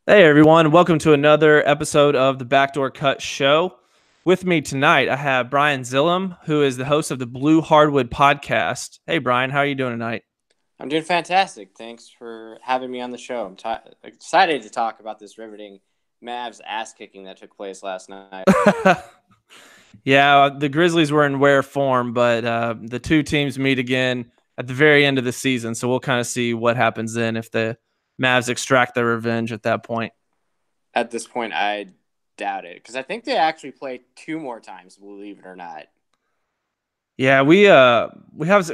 Hey everyone, welcome to another episode of the Backdoor Cut Show. With me tonight, I have Brian Zillum, who is the host of the Blue Hardwood podcast. Hey Brian, how are you doing tonight? I'm doing fantastic. Thanks for having me on the show. Excited to talk about this riveting Mavs ass kicking that took place last night. Yeah, the Grizzlies were in rare form, but the two teams meet again at the very end of the season, so we'll kind of see what happens then if the Mavs extract their revenge at that point. At this point, I doubt it because I think they actually play two more times, believe it or not. Yeah, we have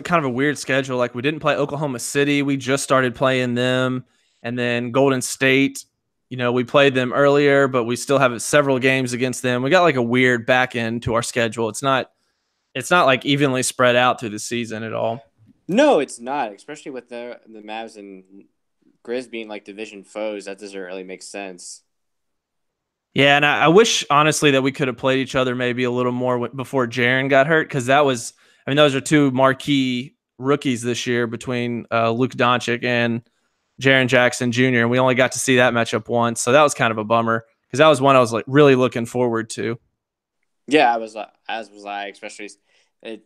kind of a weird schedule. Like we didn't play Oklahoma City. We just started playing them, and then Golden State. We played them earlier, but we still have several games against them. We got like a weird back end to our schedule. It's not like evenly spread out through the season at all. No, it's not. Especially with the Mavs and Grizz being like division foes, that doesn't really make sense. Yeah, and I wish honestly that we could have played each other maybe a little more before Jaren got hurt, because those are two marquee rookies this year between Luka Doncic and Jaren Jackson Jr. And we only got to see that matchup once, so that was kind of a bummer because that was one I was like really looking forward to. Yeah, I was as was I, especially it.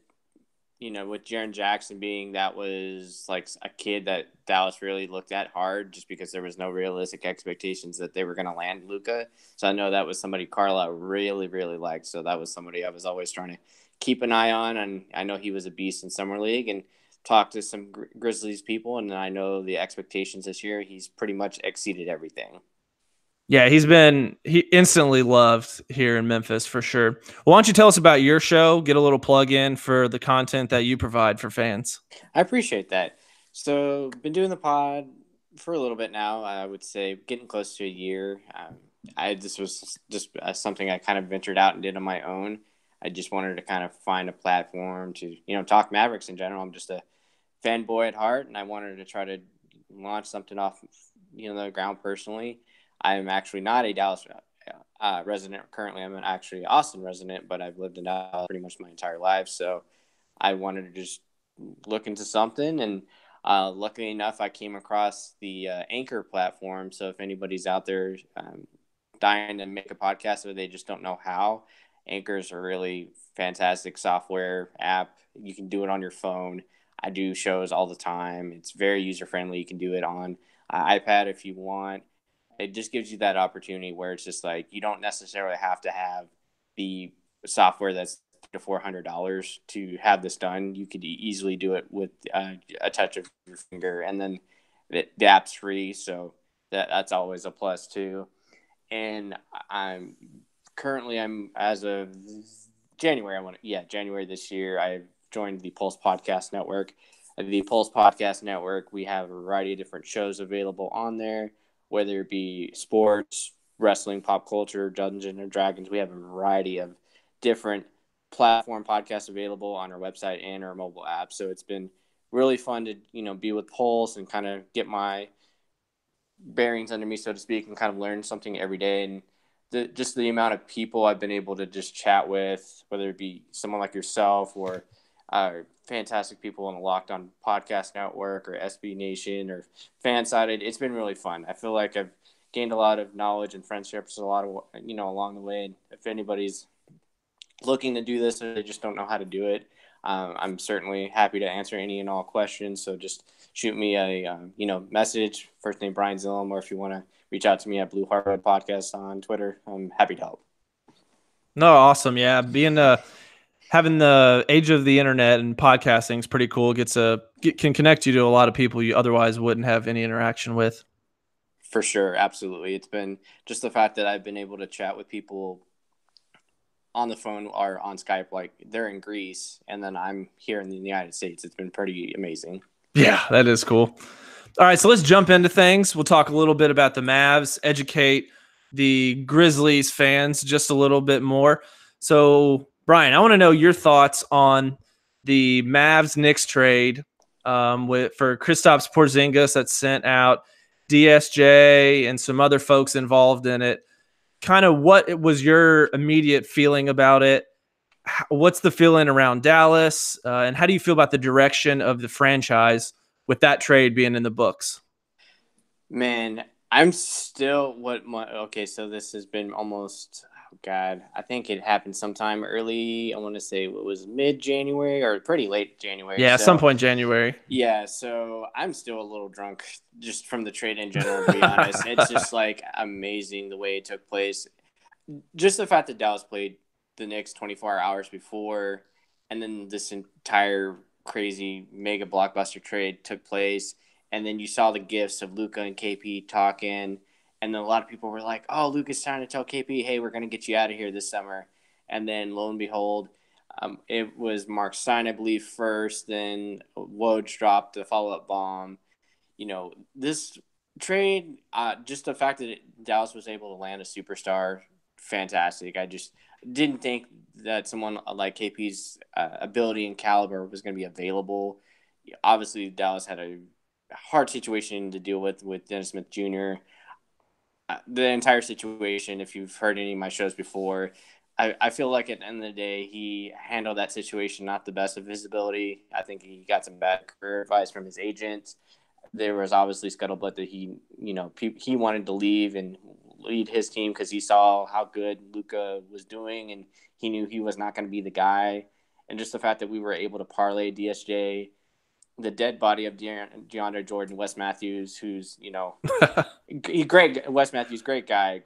With Jaren Jackson being that was like a kid that Dallas really looked at hard just because there was no realistic expectations that they were going to land Luka. So I know that was somebody Carlisle really, really liked. So that was somebody I was always trying to keep an eye on. And I know he was a beast in Summer League and talked to some Grizzlies people. And I know the expectations this year, he's pretty much exceeded everything. Yeah, he instantly loved here in Memphis for sure. Well, why don't you tell us about your show? Get a little plug in for the content that you provide for fans. I appreciate that. So, been doing the pod for a little bit now. I would say getting close to a year. This was just something I kind of ventured out and did on my own. I just wanted to kind of find a platform to talk Mavericks in general. I'm just a fanboy at heart, and I wanted to try to launch something off the ground personally. I'm actually not a Dallas resident currently. I'm actually Austin resident, but I've lived in Dallas pretty much my entire life. So I wanted to just look into something, and luckily enough, I came across the Anchor platform. So if anybody's out there dying to make a podcast, or they just don't know how, Anchor is a really fantastic software app. You can do it on your phone. I do shows all the time. It's very user friendly. You can do it on iPad if you want. It just gives you that opportunity where it's just like you don't necessarily have to have the software that's $400 to have this done. You could easily do it with a touch of your finger, and then the app's free, so that's always a plus too. And I'm as of January this year, I've joined the Pulse Podcast Network. The Pulse Podcast Network, we have a variety of different shows available on there, whether it be sports, wrestling, pop culture, Dungeons and Dragons. We have a variety of different platform podcasts available on our website and our mobile app. So it's been really fun to, be with Pulse and kind of get my bearings under me, so to speak, and kind of learn something every day. And just the amount of people I've been able to just chat with, whether it be someone like yourself or fantastic people on the Locked On Podcast Network or SB Nation or Fansided. It's been really fun. I feel like I've gained a lot of knowledge and friendships along the way. And if anybody's looking to do this or they just don't know how to do it, I'm certainly happy to answer any and all questions. So just shoot me a message, first name Brian Zillum, or if you want to reach out to me at Blue Hardwood Podcast on Twitter, I'm happy to help. No, awesome. Yeah, having the age of the internet and podcasting is pretty cool. Can connect you to a lot of people you otherwise wouldn't have any interaction with. For sure, absolutely. It's been just the fact that I've been able to chat with people on the phone or on Skype, like they're in Greece, and then I'm here in the United States. It's been pretty amazing. Yeah, that is cool. All right, so let's jump into things. We'll talk a little bit about the Mavs, educate the Grizzlies fans just a little bit more. So, Brian, I want to know your thoughts on the Mavs-Knicks trade for Kristaps Porzingis that sent out DSJ and some other folks involved in it. Kind of what was your immediate feeling about it? What's the feeling around Dallas? And how do you feel about the direction of the franchise with that trade being in the books? Man, I'm still what my okay. So this has been almost oh God. I think it happened sometime early. I want to say what was mid January or pretty late January. Yeah, at some So point in January. yeah, so I'm still a little drunk just from the trade in general. To be honest, it's just like amazing the way it took place. Just the fact that Dallas played the Knicks 24 hours before, and then this entire crazy mega blockbuster trade took place, and then you saw the gifts of Luca and KP talking, and then a lot of people were like, "Oh, Luca's trying to tell KP, hey, we're gonna get you out of here this summer," and then lo and behold. It was Mark Stein, I believe, first. Then Woj dropped the follow-up bomb. This trade, just the fact that Dallas was able to land a superstar, fantastic. I just didn't think that someone like KP's ability and caliber was going to be available. Obviously, Dallas had a hard situation to deal with Dennis Smith Jr. The entire situation, if you've heard any of my shows before, I feel like at the end of the day, he handled that situation not the best of his ability. I think he got some bad career advice from his agent. There was obviously scuttlebutt that he wanted to leave and lead his team because he saw how good Luka was doing and he knew he was not going to be the guy. And just the fact that we were able to parlay DSJ, the dead body of DeAndre Jordan, Wes Matthews, who's great. Wes Matthews, great guy.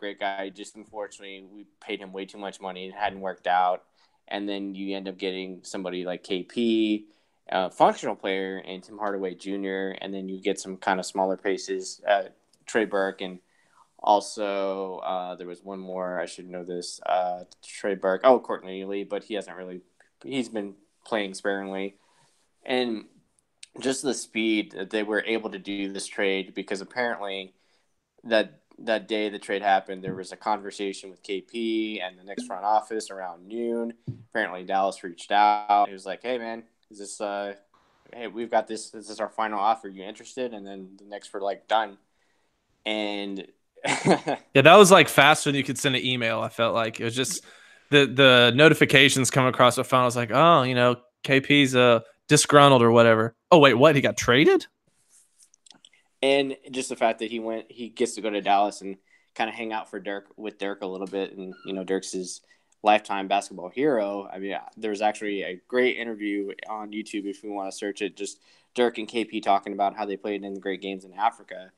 Just unfortunately, we paid him way too much money. It hadn't worked out, and then you end up getting somebody like KP, functional player, and Tim Hardaway Jr., and then you get some kind of smaller paces, Trey Burke, and also there was one more. I should know this. Trey Burke. Oh, Courtney Lee, but he hasn't really. He's been playing sparingly, and just the speed that they were able to do this trade because apparently that day the trade happened, there was a conversation with KP and the Knicks front office around noon. Apparently Dallas reached out. It was like, hey man, is this hey, we've got this. This is our final offer. You interested? And then the Knicks were like done. And Yeah, that was like faster than you could send an email. I felt like it was just the notifications coming across the phone. I was like, oh, KP's disgruntled or whatever. Oh wait, what? He got traded? and just the fact that he gets to go to Dallas and kind of hang out with Dirk a little bit, and Dirk's his lifetime basketball hero. I mean, there's actually a great interview on YouTube if we want to search it. Just Dirk and KP talking about how they played in the great games in Africa.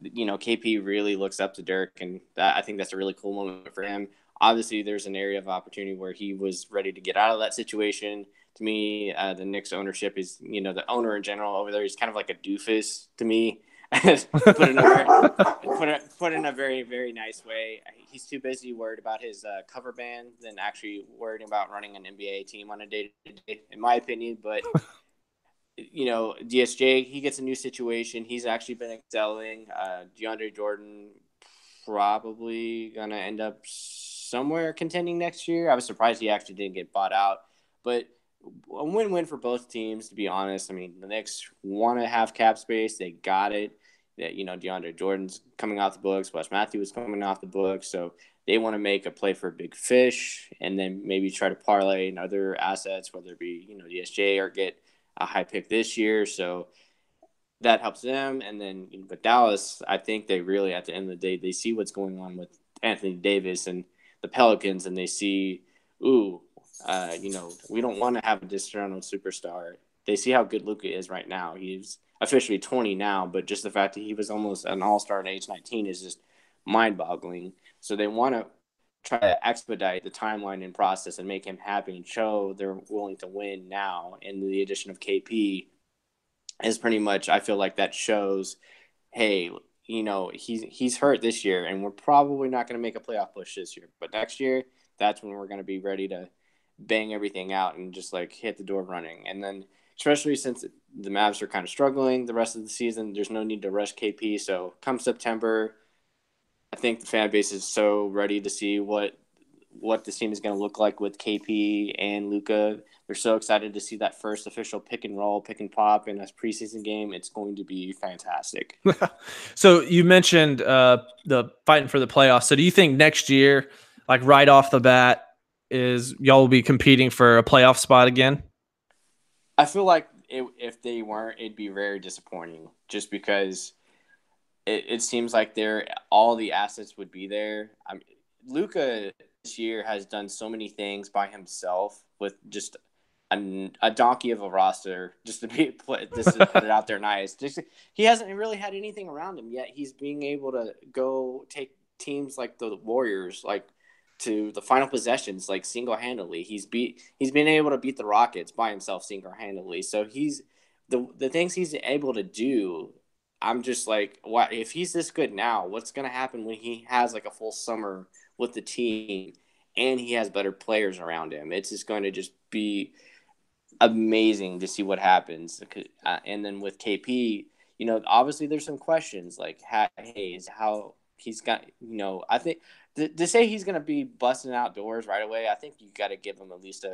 KP really looks up to Dirk, and I think that's a really cool moment for him. Obviously, there's an area of opportunity where he was ready to get out of that situation. To me, the Knicks ownership is, the owner in general over there, he's kind of like a doofus to me. put in a very, very nice way. He's too busy worried about his cover band than actually worried about running an NBA team on a day-to-day, in my opinion. But DSJ, he gets a new situation. He's actually been excelling. DeAndre Jordan probably going to end up somewhere contending next year. I was surprised he actually didn't get bought out. But a win-win for both teams, to be honest. I mean, the Knicks want to have cap space. They got it. That DeAndre Jordan's coming off the books. Wes Matthews is coming off the books. So they want to make a play for a big fish and then maybe try to parlay in other assets, whether it be, DSJ or get a high pick this year. So that helps them. And then with Dallas, I think they really, at the end of the day, they see what's going on with Anthony Davis and the Pelicans, and they see, we don't want to have a disgruntled superstar. They see how good Luka is right now. He's officially 20 now, but just the fact that he was almost an all-star at age 19 is just mind-boggling. So they want to try to expedite the timeline and process and make him happy and show they're willing to win now. And the addition of KP is pretty much, I feel like that shows, hey, he's hurt this year, and we're probably not going to make a playoff push this year. But next year, that's when we're going to be ready to bang everything out and just like hit the door running. And then especially since the Mavs are kind of struggling the rest of the season, there's no need to rush KP. So come September, I think the fan base is so ready to see what this team is going to look like with KP and Luka. They're so excited to see that first official pick and roll, pick and pop in a preseason game. It's going to be fantastic. So you mentioned the fighting for the playoffs. So do you think next year, like right off the bat, is y'all will be competing for a playoff spot again? I feel like if they weren't, it'd be very disappointing just because it seems like all the assets would be there. Luka this year has done so many things by himself with just a donkey of a roster. Just to put it out there nice. He hasn't really had anything around him yet. He's being able to go take teams like the Warriors to the final possessions like single handedly. He's been able to beat the Rockets by himself single handedly. So the things he's able to do. I'm just like, what if he's this good now? What's going to happen when he has like a full summer with the team and he has better players around him? It's just going to just be amazing to see what happens. And then with KP, obviously there's some questions like, hey, is how he's got, I think to say he's going to be busting outdoors right away, I think you got to give him at least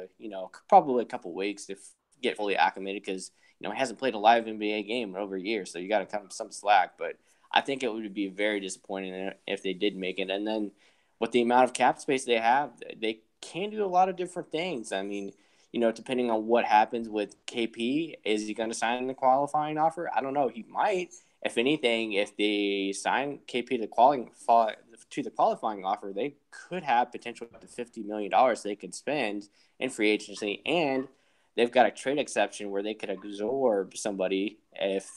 probably a couple weeks to get fully acclimated because, he hasn't played a live NBA game in over a year. So you got to cut him some slack. But I think it would be very disappointing if they did make it. And then with the amount of cap space they have, they can do a lot of different things. I mean, depending on what happens with KP, is he going to sign the qualifying offer? I don't know. He might. If anything, if they sign KP to the qualifying offer, they could have potential up to $50 million they could spend in free agency. And they've got a trade exception where they could absorb somebody if,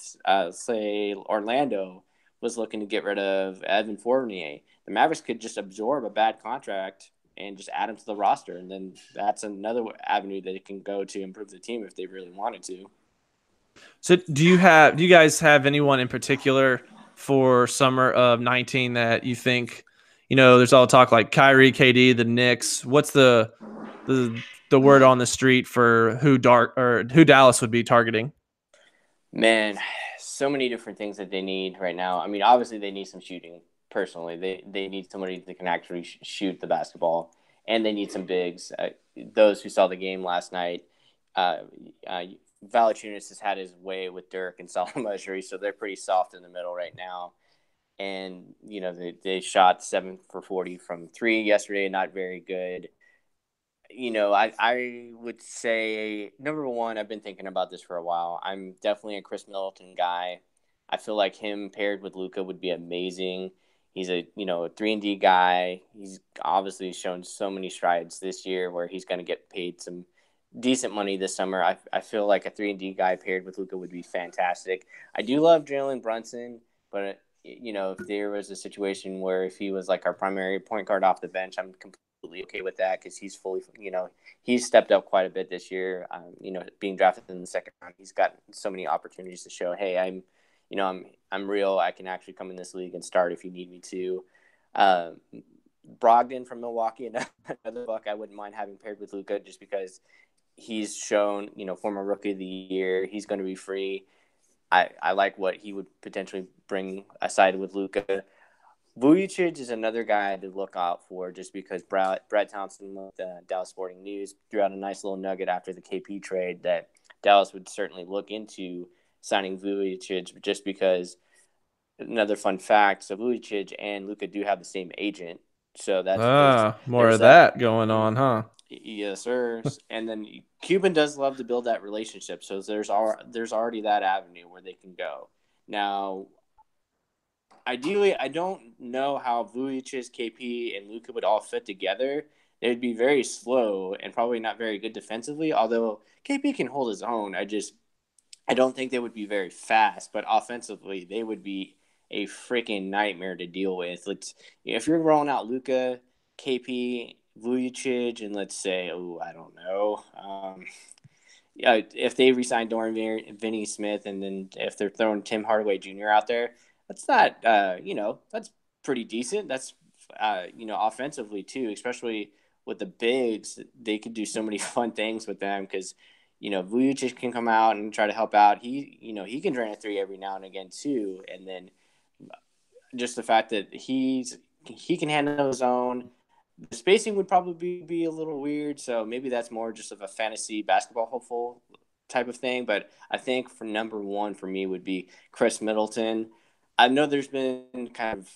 say, Orlando was looking to get rid of Evan Fournier. The Mavericks could just absorb a bad contract and just add him to the roster. And then that's another avenue that it can go to improve the team if they really wanted to. So do you guys have anyone in particular for summer of 19 that you think, there's all talk like Kyrie, KD, the Knicks. What's the word on the street for who Dallas would be targeting? Man, so many different things that they need right now. I mean, obviously they need some shooting. Personally, they need somebody that can actually shoot the basketball, and they need some bigs. Those who saw the game last night, Valanciunas has had his way with Dirk and Salah Mejri, so they're pretty soft in the middle right now. And they shot 7 for 40 from 3 yesterday, not very good. I would say, number one, I've been thinking about this for a while. I'm definitely a Chris Middleton guy. I feel like him paired with Luka would be amazing. He's a 3-and-D guy. He's obviously shown so many strides this year where he's going to get paid some decent money this summer. I feel like a 3-and-D guy paired with Luka would be fantastic. I do love Jalen Brunson, but if there was a situation where if he was like our primary point guard off the bench, I'm completely okay with that because he's fully, he's stepped up quite a bit this year. Being drafted in the second round, he's got so many opportunities to show, hey, I'm real. I can actually come in this league and start if you need me to. Brogdon from Milwaukee, another Buck I wouldn't mind having paired with Luka just because he's shown, former rookie of the year. He's going to be free. I like what he would potentially bring aside with Luka. Vujicic is another guy to look out for just because Brad Thompson with the Dallas Sporting News threw out a nice little nugget after the KP trade that Dallas would certainly look into signing Vujicic just because another fun fact, so Vujicic and Luka do have the same agent. So More of that going on, huh? Yes, sir. And then Cuban does love to build that relationship, so there's already that avenue where they can go. Now, ideally, I don't know how Vujicic, KP, and Luka would all fit together. They would be very slow and probably not very good defensively, although KP can hold his own. I don't think they would be very fast, but offensively, they would be a freaking nightmare to deal with. If you're rolling out Luka, KP, Vujicic, and let's say, I don't know, if they resign Dorian Finney-Smith, and then if they're throwing Tim Hardaway Jr. out there, that's not, that's pretty decent. That's, offensively too, especially with the bigs, they could do so many fun things with them because, Vujicic can come out and try to help out. He can drain a 3 every now and again too, and then just the fact that he can handle his own. The spacing would probably be a little weird, so maybe that's more just of a fantasy basketball hopeful type of thing. But I think for number one for me would be Chris Middleton. I know there's been kind of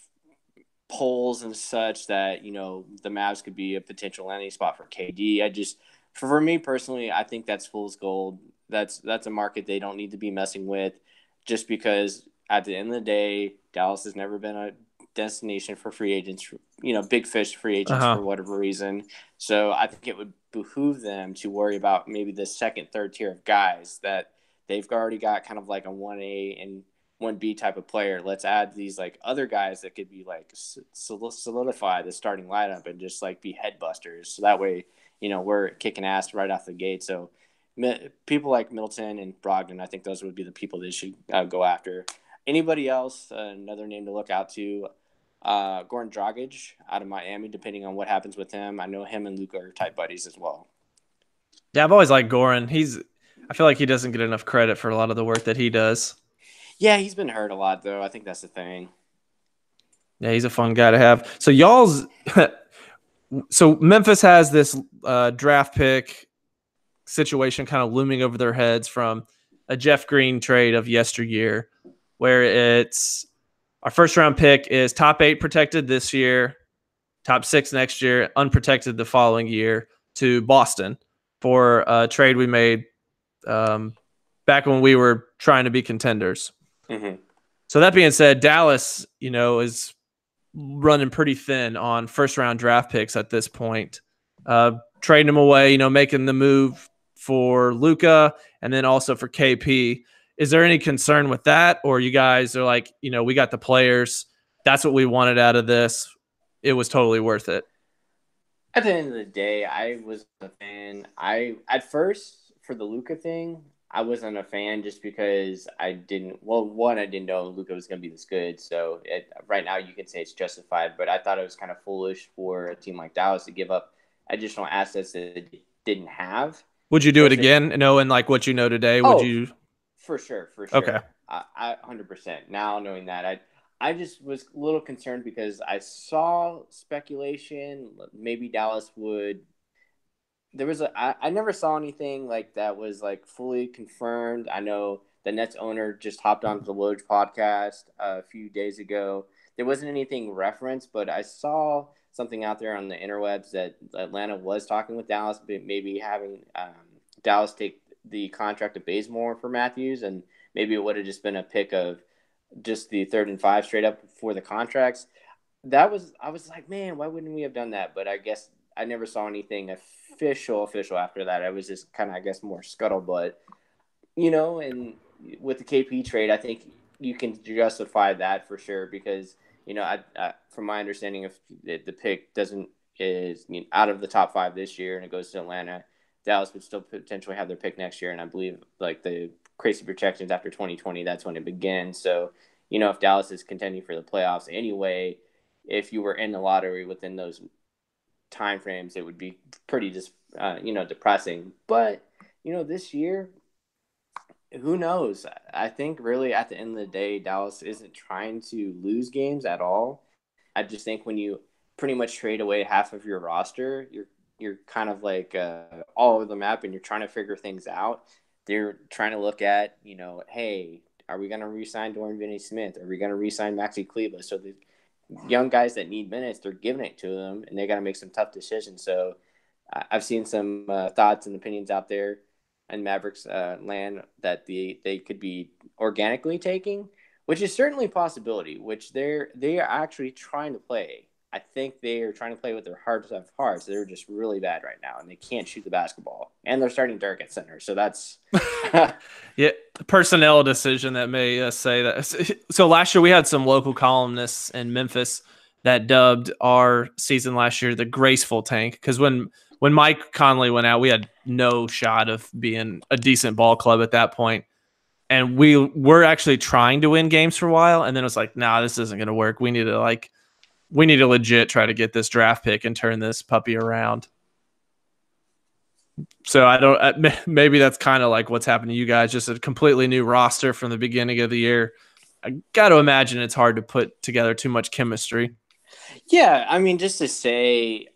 polls and such that the Mavs could be a potential landing spot for KD. For me personally, I think that's fool's gold. That's a market they don't need to be messing with, just because at the end of the day, Dallas has never been a destination for free agents, big fish free agents Uh-huh. for whatever reason. So I think it would behoove them to worry about maybe the second, third tier of guys that they've already got kind of like a 1A and 1B type of player. Let's add these like other guys that could be like solidify the starting lineup and just like be head busters. So that way, we're kicking ass right off the gate. So people like Milton and Brogdon, I think those would be the people they should go after. Anybody else? Another name to look out to. Goran Dragic out of Miami, depending on what happens with him. I know him and Luka are tight buddies as well. Yeah, I've always liked Goran. I feel like he doesn't get enough credit for a lot of the work that he does. Yeah, he's been hurt a lot, though. I think that's the thing. Yeah, he's a fun guy to have. So so Memphis has this draft pick situation kind of looming over their heads from a Jeff Green trade of yesteryear, where it's our first round pick is top 8 protected this year, top 6 next year, unprotected the following year to Boston for a trade we made back when we were trying to be contenders. Mm-hmm. So that being said, Dallas, is running pretty thin on first round draft picks at this point. Trading them away, making the move for Luka and then also for KP. Is there any concern with that? Or you guys are like, we got the players. That's what we wanted out of this. It was totally worth it. At the end of the day, I was a fan. At first, for the Luka thing, I wasn't a fan just because I didn't know Luka was going to be this good. So right now you can say it's justified, but I thought it was kind of foolish for a team like Dallas to give up additional assets that it didn't have. Would you do it again, knowing like what you know today? Would you? For sure. Okay. I 100%. Now knowing that, I just was a little concerned because I saw speculation maybe Dallas would. I never saw anything like that was like fully confirmed. I know the Nets owner just hopped onto the Woj podcast a few days ago. There wasn't anything referenced, but I saw something out there on the interwebs that Atlanta was talking with Dallas, but maybe having Dallas take the contract of Bazemore for Matthews, and maybe it would have just been a pick of just the 3rd and 5 straight up for the contracts. I was like, man, why wouldn't we have done that? But I guess I never saw anything official after that. I was just kind of, I guess, more scuttlebutt, and with the KP trade, I think you can justify that for sure because, from my understanding, if the pick is out of the top 5 this year and it goes to Atlanta, Dallas would still potentially have their pick next year. And I believe like the crazy projections after 2020, that's when it begins. So, if Dallas is contending for the playoffs anyway, if you were in the lottery within those timeframes, it would be pretty just depressing. But this year, who knows? I think really at the end of the day, Dallas isn't trying to lose games at all. I just think when you pretty much trade away half of your roster, you're kind of like all over the map, and you're trying to figure things out. They're trying to look at hey, are we going to re-sign Dorian Finney-Smith? Are we going to re-sign Maxi Kleber? So the young guys that need minutes, they're giving it to them, and they got to make some tough decisions. So I've seen some thoughts and opinions out there in Mavericks land that they could be organically taking, which is certainly a possibility, which they are actually trying to play. I think they are trying to play with their hearts of hearts. They're just really bad right now, and they can't shoot the basketball. And they're starting Dirk at center, so that's yeah, personnel decision that may say that. So last year we had some local columnists in Memphis that dubbed our season last year the graceful tank because when Mike Conley went out, we had no shot of being a decent ball club at that point. And we were actually trying to win games for a while, and then it was like, nah, this isn't going to work. We need to legit try to get this draft pick and turn this puppy around. So I don't. Maybe that's kind of like what's happened to you guys. Just a completely new roster from the beginning of the year. I got to imagine it's hard to put together too much chemistry. Yeah, I mean, just to say,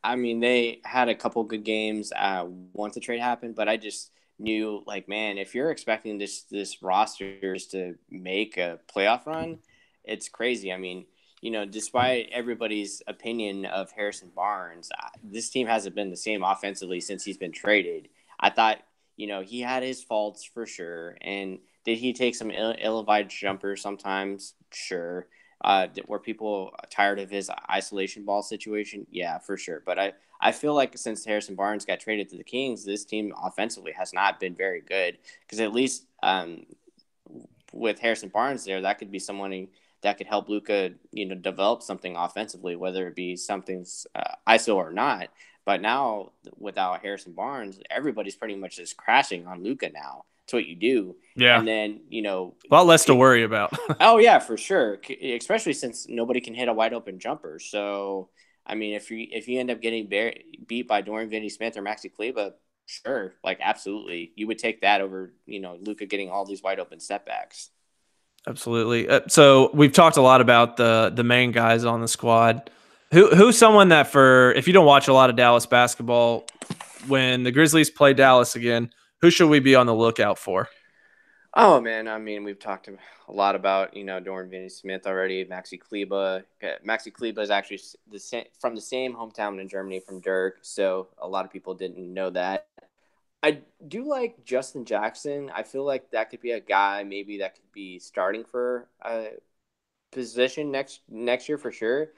I mean, they had a couple good games once the trade happened, but I just knew, like, man, if you're expecting this roster just to make a playoff run, it's crazy. I mean, despite everybody's opinion of Harrison Barnes, this team hasn't been the same offensively since he's been traded. I thought, he had his faults for sure, and Did he take some ill-advised jumpers sometimes? Sure. Were people tired of his isolation ball situation? Yeah, for sure. But I feel like since Harrison Barnes got traded to the Kings, this team offensively has not been very good. Because at least with Harrison Barnes there, that could be someone that could help Luka, develop something offensively, whether it be something's ISO or not. But now without Harrison Barnes, everybody's pretty much just crashing on Luka now. That's what you do. Yeah. And then, A lot less to worry about. oh yeah, for sure. Especially since nobody can hit a wide open jumper. So, I mean, if you end up getting beat by Dorian Finney-Smith or Maxi Kleber, sure, like absolutely, you would take that over, Luka getting all these wide open setbacks. Absolutely. So we've talked a lot about the main guys on the squad. Who's someone that, for if you don't watch a lot of Dallas basketball, when the Grizzlies play Dallas again, who should we be on the lookout for? Oh man, I mean, we've talked a lot about Dorian Finney-Smith already. Maxi Kleber. Maxi Kleber is actually from the same hometown in Germany from Dirk, so a lot of people didn't know that. I do like Justin Jackson. I feel like that could be a guy maybe that could be starting for a position next year for sure.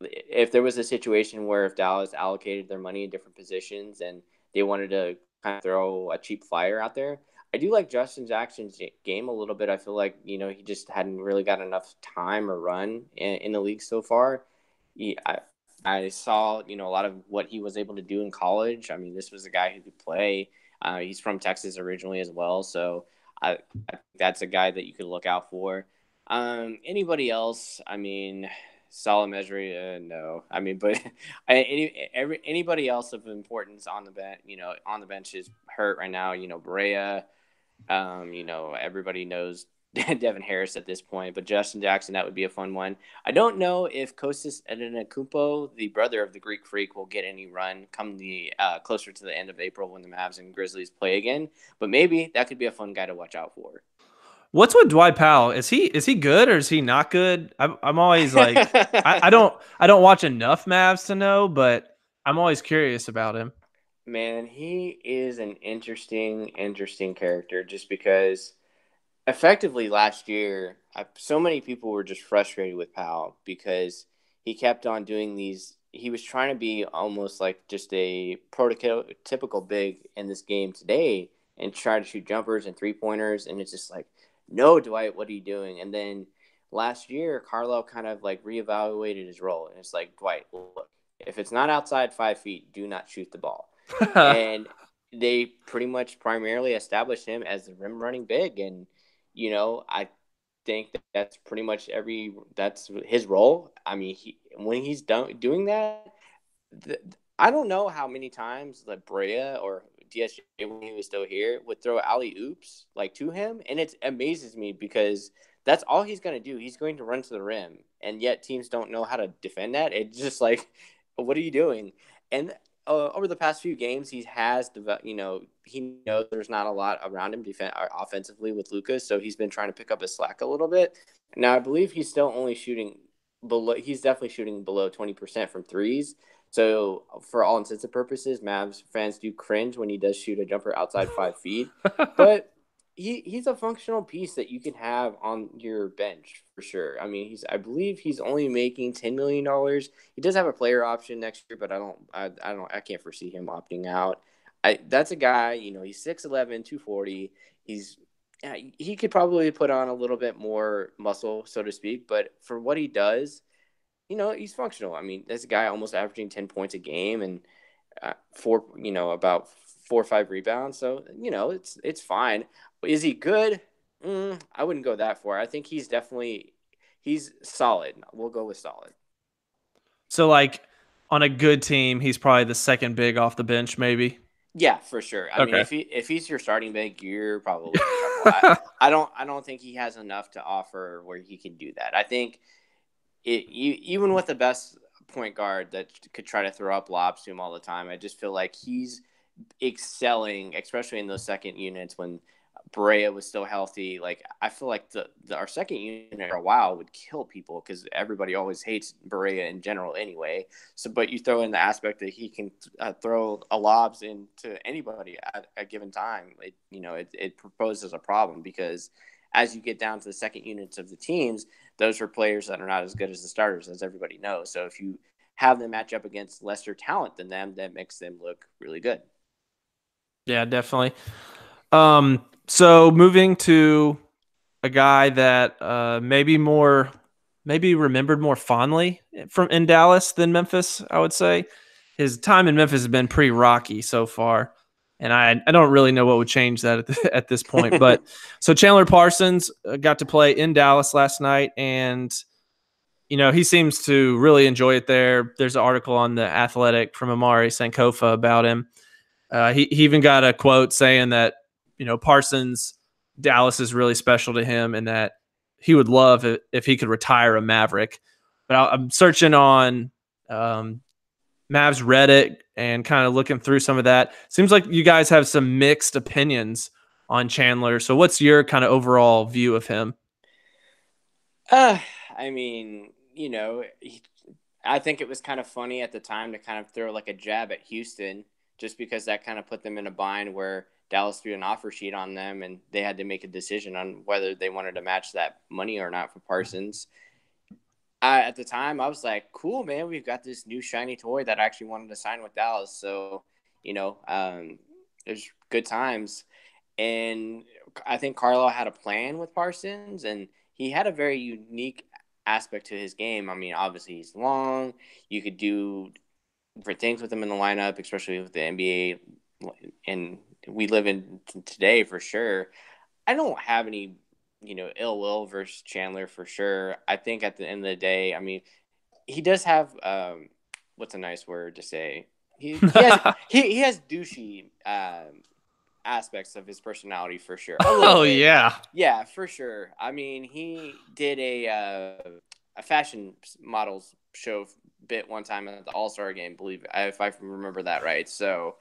If there was a situation where if Dallas allocated their money in different positions and they wanted to kind of throw a cheap flyer out there, I do like Justin Jackson's game a little bit. I feel like he just hadn't really got enough time or run in the league so far. I saw a lot of what he was able to do in college. I mean, this was a guy who could play. He's from Texas originally as well, so I think that's a guy that you could look out for. Anybody else? I mean, Solid measure, no. I mean, but anybody else of importance on the bench, on the bench is hurt right now. Barea. Everybody knows Devin Harris at this point, but Justin Jackson, that would be a fun one. I don't know if Kostas Antetokounmpo, the brother of the Greek Freak, will get any run come the closer to the end of April when the Mavs and Grizzlies play again. But maybe that could be a fun guy to watch out for. What's with Dwight Powell? Is he good or is he not good? I'm always like I don't watch enough Mavs to know, but I'm always curious about him. Man, he is an interesting character just because effectively last year, so many people were just frustrated with Powell because he kept on doing these. He was trying to be almost like just a prototypical big in this game today and try to shoot jumpers and 3-pointers. And it's just like, no, Dwight, what are you doing? And then last year, Carlisle kind of like reevaluated his role. And it's like, Dwight, look, if it's not outside 5 feet, do not shoot the ball. And they pretty much primarily established him as the rim running big. And I think that's pretty much that's his role. I mean, when he's done doing that, I don't know how many times like Brea or DSJ when he was still here would throw alley oops like to him, and it amazes me because that's all he's going to do. He's going to run to the rim, and yet teams don't know how to defend that. It's just like, what are you doing? And over the past few games, he has he knows there's not a lot around him offensively with Lucas, so he's been trying to pick up his slack a little bit. Now I believe he's still only shooting below. He's definitely shooting below 20% from threes. So for all intents and purposes, Mavs fans do cringe when he does shoot a jumper outside 5 feet, but he's a functional piece that you can have on your bench for sure. I mean, I believe he's only making $10 million. He does have a player option next year, but I can't foresee him opting out. That's a guy, he's 6'11", 240. He could probably put on a little bit more muscle, so to speak, but for what he does, he's functional. I mean, this guy almost averaging 10 points a game and about 4 or 5 rebounds. So, it's fine. Is he good? I wouldn't go that far. I think he's solid. We'll go with solid. So like on a good team, he's probably the second big off the bench, maybe. Yeah, for sure. I mean, Okay. if he's your starting big, you're probably in trouble. I don't think he has enough to offer where he can do that. I think even with the best point guard that could try to throw up lobs to him all the time, I just feel like he's excelling, especially in those second units when Barea was still healthy, like I feel like our second unit for a while would kill people because everybody always hates Barea in general anyway. So, but you throw in the aspect that he can throw a lobs into anybody at a given time. It proposes a problem because as you get down to the second units of the teams, those are players that are not as good as the starters, as everybody knows. So if you have them match up against lesser talent than them, that makes them look really good. Yeah, definitely. So moving to a guy that maybe remembered more fondly from in Dallas than Memphis, I would say. His time in Memphis has been pretty rocky so far, and I don't really know what would change that at this point. But so Chandler Parsons got to play in Dallas last night, and he seems to really enjoy it there. There's an article on The Athletic from Amari Sankofa about him. He even got a quote saying that Parsons, Dallas is really special to him, and that he would love it if he could retire a Maverick. But I'm searching on Mavs Reddit and kind of looking through some of that. Seems like you guys have some mixed opinions on Chandler. So what's your kind of overall view of him? I mean, I think it was kind of funny at the time to kind of throw like a jab at Houston, just because that kind of put them in a bind where Dallas threw an offer sheet on them and they had to make a decision on whether they wanted to match that money or not for Parsons. At the time, I was like, cool, man, we've got this new shiny toy that I actually wanted to sign with Dallas. So, there's good times. And I think Carlisle had a plan with Parsons, and he had a very unique aspect to his game. I mean, obviously he's long. You could do different things with him in the lineup, especially with the NBA, and we live in today for sure. I don't have any, ill will versus Chandler for sure. I think at the end of the day, I mean, he does have what's a nice word to say? He has douchey aspects of his personality for sure. A little Oh bit. yeah. Yeah, for sure. I mean, he did a fashion models show bit one time at the All-Star game, if I remember that right. So,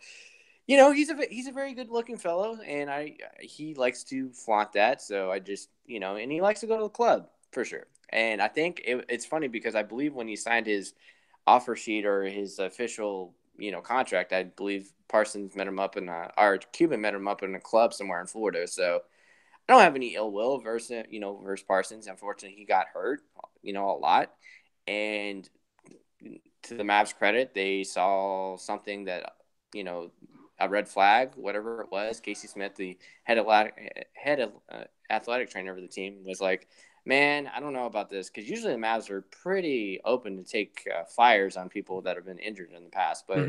he's a very good looking fellow, and he likes to flaunt that. So I just, and he likes to go to the club for sure. And I think it's funny because I believe when he signed his offer sheet or his official, contract, I believe Parsons met him up or Cuban met him up in a club somewhere in Florida. So I don't have any ill will versus Parsons. Unfortunately, he got hurt, a lot. And to the Mavs' credit, they saw something that, a red flag, whatever it was. Casey Smith, the head of athletic trainer of the team, was like, man, I don't know about this, because usually the Mavs are pretty open to take flyers on people that have been injured in the past. But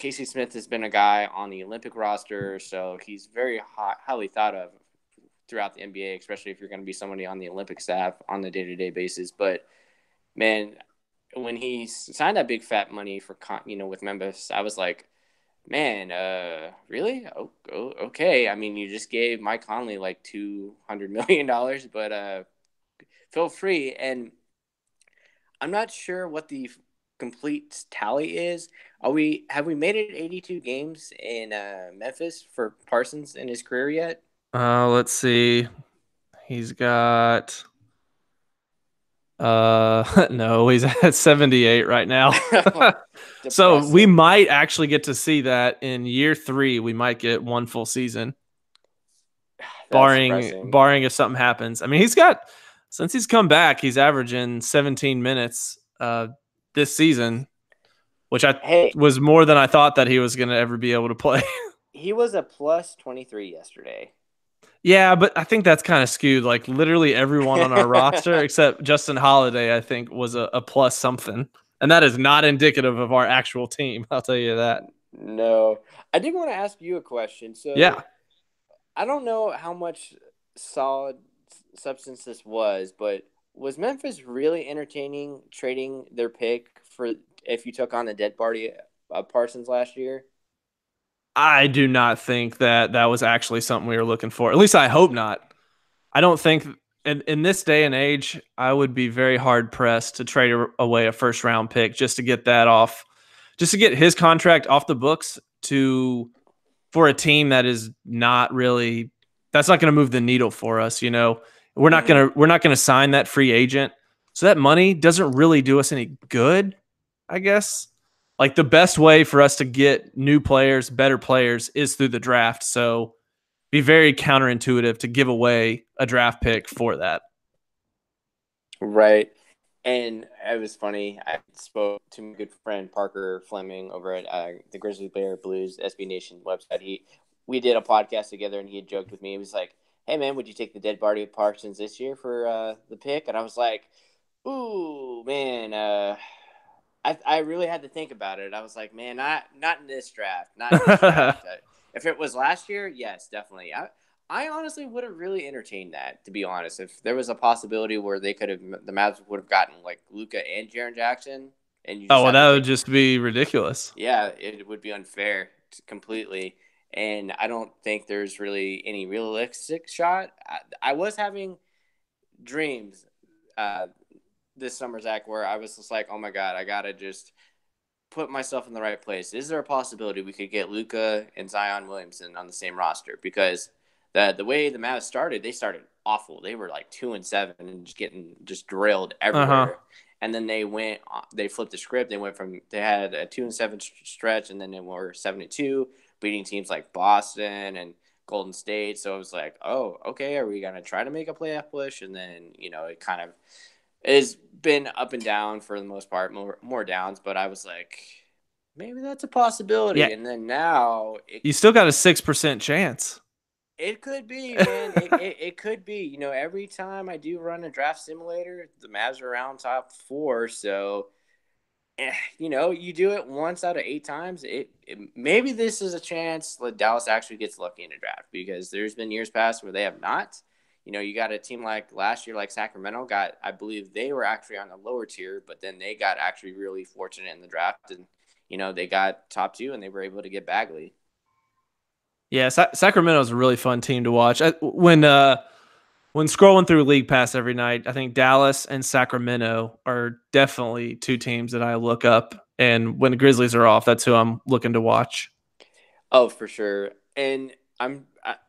Casey Smith has been a guy on the Olympic roster, so he's very highly thought of throughout the NBA, especially if you're going to be somebody on the Olympic staff on the day-to-day basis. But man, when he signed that big fat money for with Memphis, I was like, man, really? Oh, okay. I mean, you just gave Mike Conley like $200 million, but feel free. And I'm not sure what the complete tally is. Have we made it 82 games in Memphis for Parsons in his career yet? Let's see. He's got no, he's at 78 right now. So we might actually get to see that in year 3. We might get one full season, barring if something happens. I mean, since he's come back, he's averaging 17 minutes this season, which was more than I thought that he was going to ever be able to play. He was a plus 23 yesterday. Yeah, but I think that's kind of skewed. Like literally everyone on our roster except Justin Holiday, I think, was a plus something. And that is not indicative of our actual team. I'll tell you that. No. I did want to ask you a question. So yeah, I don't know how much solid substance this was, but was Memphis really entertaining trading their pick for if you took on the dead body of Parsons last year? I do not think that was actually something we were looking for. At least I hope not. I don't think in this day and age, I would be very hard pressed to trade away a first round pick just to get that off, just to get his contract off the books for a team that is not really that's not going to move the needle for us. You know, we're not Mhm. going to sign that free agent. So that money doesn't really do us any good, I guess. Like the best way for us to get new players, better players is through the draft. So be very counterintuitive to give away a draft pick for that. Right. And it was funny. I spoke to my good friend Parker Fleming over at the Grizzly Bear Blues SB Nation website. We did a podcast together, and he had joked with me. He was like, "Hey man, would you take the dead body of Parsons this year for the pick?" And I was like, "Ooh man, I really had to think about it. I was like, man, not in this draft, not in this draft. If it was last year, yes, definitely. I honestly would have really entertained that, to be honest. If there was a possibility where the Mavs would have gotten like Luka and Jaren Jackson, and you Oh, just well, have to that would take, just be ridiculous. yeah, it would be unfair completely. And I don't think there's really any realistic shot. I was having dreams uh, this summer, Zach, where I was just like, oh my God, I got to just put myself in the right place. Is there a possibility we could get Luka and Zion Williamson on the same roster? Because the way the Mavs started, they started awful. They were like 2-7 and just getting just drilled Uh-huh. everywhere. And then they flipped the script. They had a 2-7 stretch, and then they were 7-2, beating teams like Boston and Golden State. So it was like, oh, okay, are we gonna try to make a playoff push? And then it kind of has been up and down for the most part, more downs. But I was like, maybe that's a Yeah. possibility. And then now You still got a 6% chance. it could be, man. It could be. Every time I do run a draft simulator, the Mavs are around top 4. So, you do it once out of 8 times. Maybe this is a chance that Dallas actually gets lucky in a draft, because there's been years past where they have not. You got a team like last year, like Sacramento I believe they were actually on the lower tier, but then they got actually really fortunate in the draft, and they got top 2 and they were able to get Bagley. Yeah, Sacramento is a really fun team to watch. When scrolling through League Pass every night, I think Dallas and Sacramento are definitely two teams that I look up. And when the Grizzlies are off, that's who I'm looking to watch. Oh, for sure. And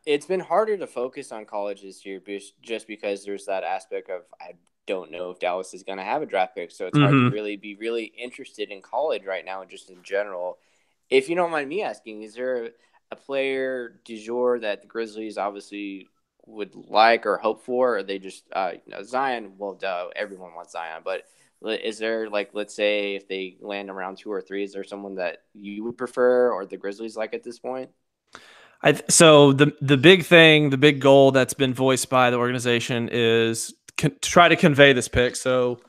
it's been harder to focus on college this year just because there's that aspect of I don't know if Dallas is going to have a draft pick, so it's hard to Mm-hmm. really be really interested in college right now, just in general. If you don't mind me asking, is there a player du jour that the Grizzlies obviously would like or hope for? Or are they just Zion? Well, duh, everyone wants Zion, but is there, like, let's say if they land around 2 or 3, is there someone that you would prefer or the Grizzlies like at this point? So the big thing, the big goal that's been voiced by the organization is try to convey this pick. So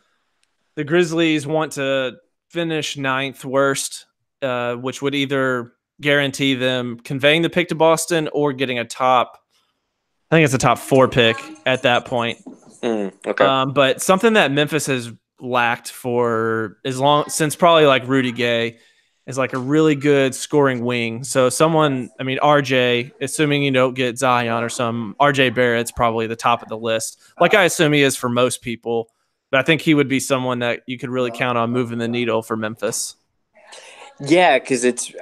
the Grizzlies want to finish 9th worst, which would either guarantee them conveying the pick to Boston or getting I think it's a top 4 pick at that point. Okay. But something that Memphis has lacked for since probably like Rudy Gay is like a really good scoring wing. So RJ, assuming you don't get Zion or RJ Barrett's probably the top of the list. Like I assume he is for most people, but I think he would be someone that you could really count on moving the needle for Memphis. Yeah, because it's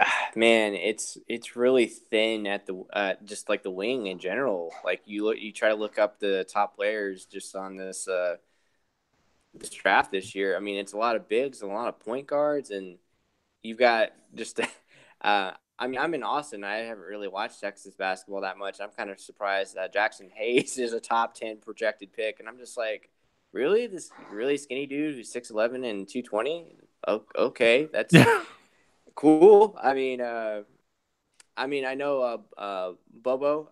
really thin at the just like the wing in general. Like you try to look up the top players just on this draft this year. I mean, it's a lot of bigs, a lot of point guards, and you've got just. I'm in Austin. I haven't really watched Texas basketball that much. I'm kind of surprised that Jackson Hayes is a top 10 projected pick, and I'm just like, really, this really skinny dude who's 6'11" and 220. Okay, that's Yeah. cool. I know Bobo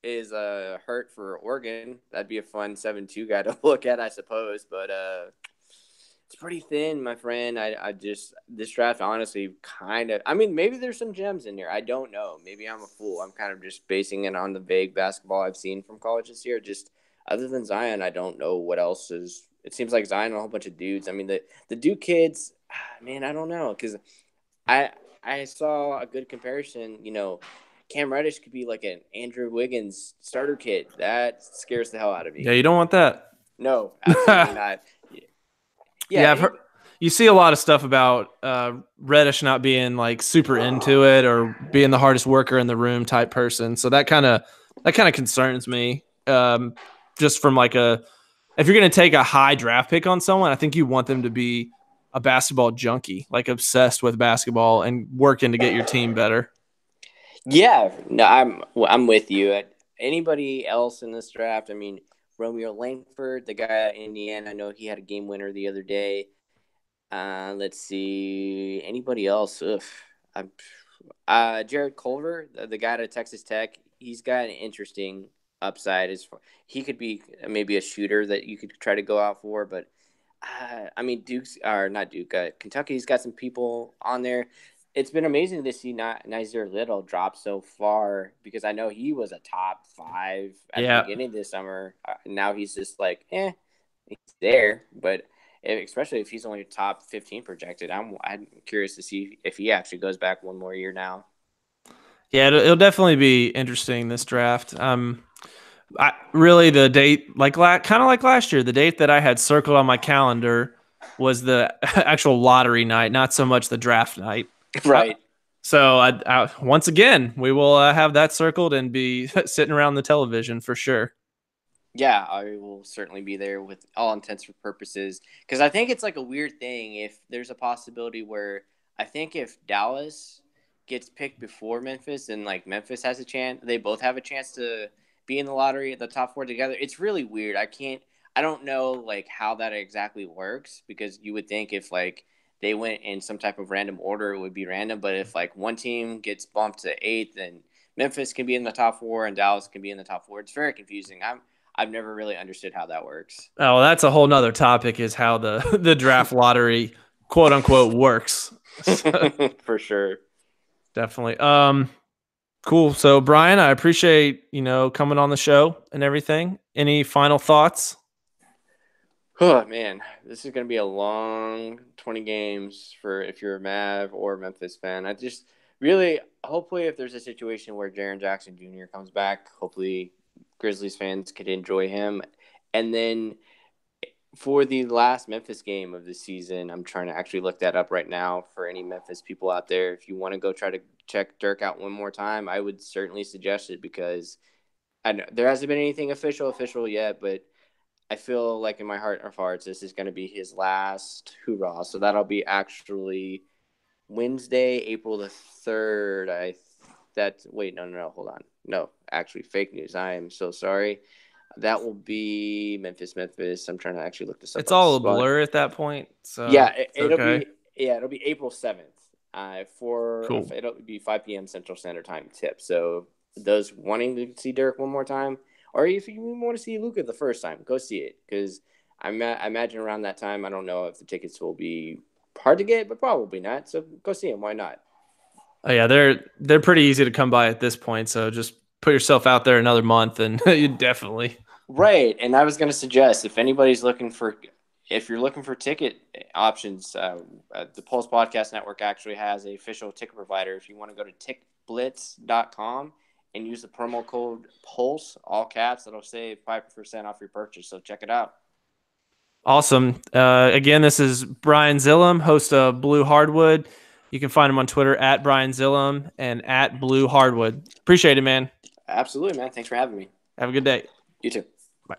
is hurt for Oregon. That'd be a fun 7-2 guy to look at, I suppose. But it's pretty thin, my friend. I just this draft honestly kind of. I mean, maybe there's some gems in there. I don't know. Maybe I'm a fool. I'm kind of just basing it on the vague basketball I've seen from college this year. Just other than Zion, I don't know what else is. It seems like Zion and a whole bunch of dudes. I mean, the Duke kids, man, I don't know, because I I saw a good comparison. Cam Reddish could be like an Andrew Wiggins starter kit. That scares the hell out of Yeah, me. you don't want that. No, absolutely not. Yeah, Yeah, I've heard. You see a lot of stuff about Reddish not being like super into it or being the hardest worker in the room type person. So that kind of That kind of concerns me. Just from like if you're going to take a high draft pick on someone, I think you want them to be a basketball junkie, like obsessed with basketball and working to get your team better. Yeah, no, I'm with you. Anybody else in this draft? I mean, Romeo Langford, the guy at Indiana. I know he had a game winner the other day. Let's see. Anybody else? Ugh. I'm, Jared Culver, the guy at Texas Tech. He's got an interesting upside. He could be maybe a shooter that you could try to go out for, but I mean, Duke's or not Duke. Kentucky's got some people on there. It's been amazing to see Nazir Little drop so far because I know he was a top 5 at the beginning of this summer. Now he's just like, he's there, but especially if he's only top 15 projected, I'm curious to see if he actually goes back one more year now. Yeah, it'll definitely be interesting this draft. Really the date, kind of like last year, the date that I had circled on my calendar was the actual lottery night, not so much the draft night. Right. So once again, we will have that circled and be sitting around the television for sure. Yeah, I will certainly be there with all intents and purposes because I think it's like a weird thing if there's a possibility where I think if Dallas gets picked before Memphis and like Memphis has a chance, they both have a chance to be in the lottery at the top 4 together. It's really weird. I don't know like how that exactly works because you would think if like they went in some type of random order, it would be random. But if like one team gets bumped to 8th, then Memphis can be in the top 4 and Dallas can be in the top 4. It's very confusing. I've never really understood how that works. Oh, that's a whole nother topic is how the draft lottery quote unquote works. For sure. Definitely. Cool. So Brian, I appreciate, coming on the show and everything. Any final thoughts? Oh man, this is going to be a long 20 games for if you're a Mav or Memphis fan. I just really, hopefully if there's a situation where Jaren Jackson Jr. comes back, hopefully Grizzlies fans could enjoy him. And then for the last Memphis game of the season, I'm trying to actually look that up right now for any Memphis people out there. If you want to go try to check Dirk out one more time, I would certainly suggest it because I know there hasn't been anything official yet, but I feel like in my heart of hearts, this is going to be his last hoorah. So that'll be actually Wednesday, April the 3rd. No, hold on. No, actually, fake news. I am so sorry. That will be Memphis. I'm trying to actually look this up. It's all a blur at that point. So yeah, it'll be April 7th. Cool. It'll be 5 p.m. Central Standard Time tip. So those wanting to see Dirk one more time, or if you want to see Luka the first time, go see it because I imagine around that time, I don't know if the tickets will be hard to get, but probably not. So go see him. Why not? Oh yeah, they're pretty easy to come by at this point. So just put yourself out there another month, and you definitely right. And I was going to suggest if anybody's if you're looking for ticket options, the Pulse Podcast Network actually has an official ticket provider. If you want to go to tickblitz.com and use the promo code PULSE, all caps, that'll save 5% off your purchase. So check it out. Awesome. Again, this is Brian Zillum, host of Blue Hardwood. You can find him on Twitter at Brian Zillum and at Blue Hardwood. Appreciate it, man. Absolutely, man. Thanks for having me. Have a good day. You too. Bye.